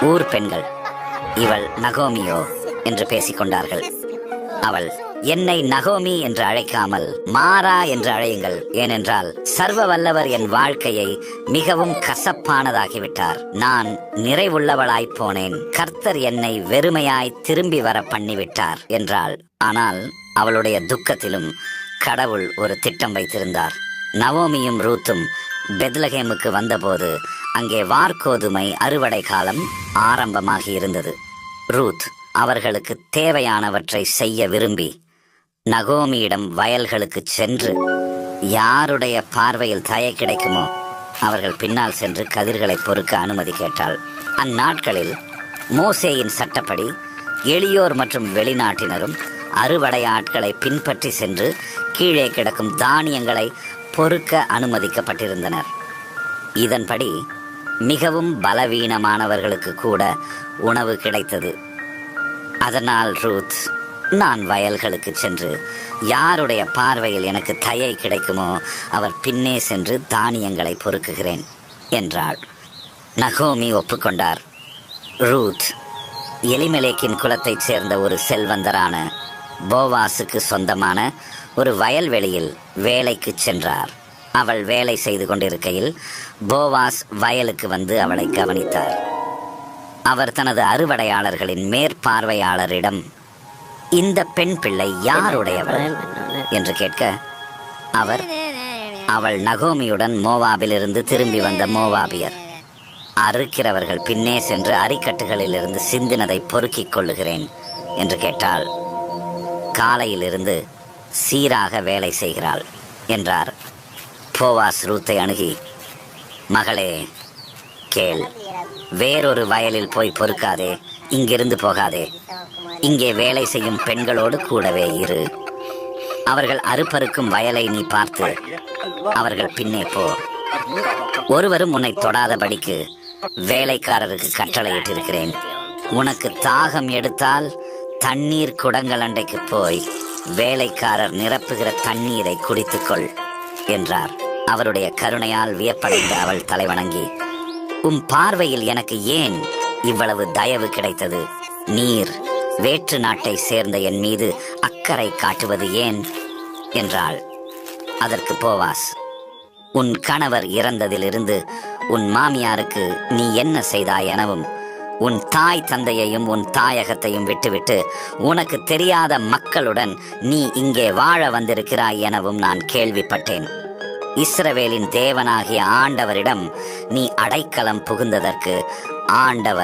ஊர் பெண்கள் இவள் நகோமியோ என்று பேசிக்கொண்டார்கள். அவள், என்னை நகோமி என்று அழைக்காமல் மாரா என்று அழையுங்கள், ஏனென்றால் சர்வ வல்லவர் என் வாழ்க்கையை மிகவும் கசப்பானதாகிவிட்டார். நான் நிறைவுள்ளவளாய்ப் போனேன். கர்த்தர் என்னை வெறுமையாய் திரும்பி வர பண்ணிவிட்டார் என்றாள். ஆனால் அவளுடைய துக்கத்திலும் கடவுள் ஒரு திட்டம் வைத்திருந்தார். நவோமியும் ரூத்தும் பெத்லகேமுக்கு வந்தபோது அங்கே வார்கோதுமை அறுவடை காலம் ஆரம்பமாகி இருந்தது. ரூத் அவர்களுக்கு தேவையானவற்றை செய்ய விரும்பி நகோமியிடம் வயல்களுக்கு சென்று யாருடைய பார்வையில் தயை கிடைக்குமோ அவர்கள் பின்னால் சென்று கதிர்களை பொறுக்க அனுமதி கேட்டாள். அந்நாட்களில் மோசேயின் சட்டப்படி எளியோர் மற்றும் வெளிநாட்டினரும் அறுவடை ஆட்களை பின்பற்றி சென்று கீழே கிடக்கும் தானியங்களை பொறுக்க அனுமதிக்கப்பட்டிருந்தனர். இதன்படி மிகவும் பலவீனமானவர்களுக்கு கூட உணவு கிடைத்தது. அதனால் ரூத், நான் வயல்களுக்கு சென்று யாருடைய பார்வையில் எனக்கு தயை கிடைக்குமோ அவர் பின்னே சென்று தானியங்களை பொறுக்குகிறேன் என்றாள். நகோமி ஒப்புக்கொண்டார். ரூத் எலிமெலேக்கின் குலத்தைச் சேர்ந்த ஒரு செல்வந்தரான போவாசுக்கு சொந்தமான ஒரு வயல்வெளியில் வேலைக்கு சென்றார். அவள் வேலை செய்து கொண்டிருக்கையில் போவாஸ் வயலுக்கு வந்து அவளை கவனித்தார். அவர் தனது அறுவடையாளர்களின் மேற்பார்வையாளரிடம், இந்த பெண் பிள்ளை யாருடையவள் என்று கேட்க, அவர், அவள் நகோமியுடன் மோவாபிலிருந்து திரும்பி வந்த மோவாபியர். அறுக்கிறவர்கள் பின்னே சென்று அரிக்கட்டுகளிலிருந்து சிந்தினதை பொறுக்கிக் கொள்ளுகிறேன் என்று கேட்டாள். காலையிலிருந்து சீராக வேலை செய்கிறாள் என்றார். போவாஸ் ரூத்தை அணுகி, மகளே கேள், வேறொரு வயலில் போய் பொறுக்காதே, இங்கிருந்து போகாதே. இங்கே வேலை செய்யும் பெண்களோடு கூடவே இரு. அவர்கள் அறுப்பறுக்கும் வயலை நீ பார்த்து அவர்கள் பின்னே போ. ஒருவரும் உன்னை தொடாதபடிக்கு வேலைக்காரருக்கு கட்டளையிட்டிருக்கிறேன். உனக்கு தாகம் எடுத்தால் தண்ணீர் குடங்கள் அண்டைக்கு போய் வேலைக்காரர் நிரப்புகிற தண்ணீரை குடித்துக்கொள் என்றார். அவருடைய கருணையால் வியப்படைந்த அவள் தலைவணங்கி, உம் பார்வையில் எனக்கு ஏன் இவ்வளவு தயவு கிடைத்தது? நீர் வேற்று நாட்டை சேர்ந்த என் மீது அக்கறை காட்டுவது ஏன் என்றாள். அதற்கு போவாஸ், உன் கணவர் இறந்ததிலிருந்து உன் மாமியாருக்கு நீ என்ன செய்தாய் எனவும், உன் தாய் தந்தையையும் உன் தாயகத்தையும் விட்டுவிட்டு உனக்கு தெரியாத மக்களுடன் நீ இங்கே வாழ வந்திருக்கிறாய் எனவும் நான் கேள்விப்பட்டேன். இஸ்ரவேலின் தேவனாகிய ஆண்டவரிடம் நீ அடைக்கலம் புகுந்ததற்கு ஆண்டவர்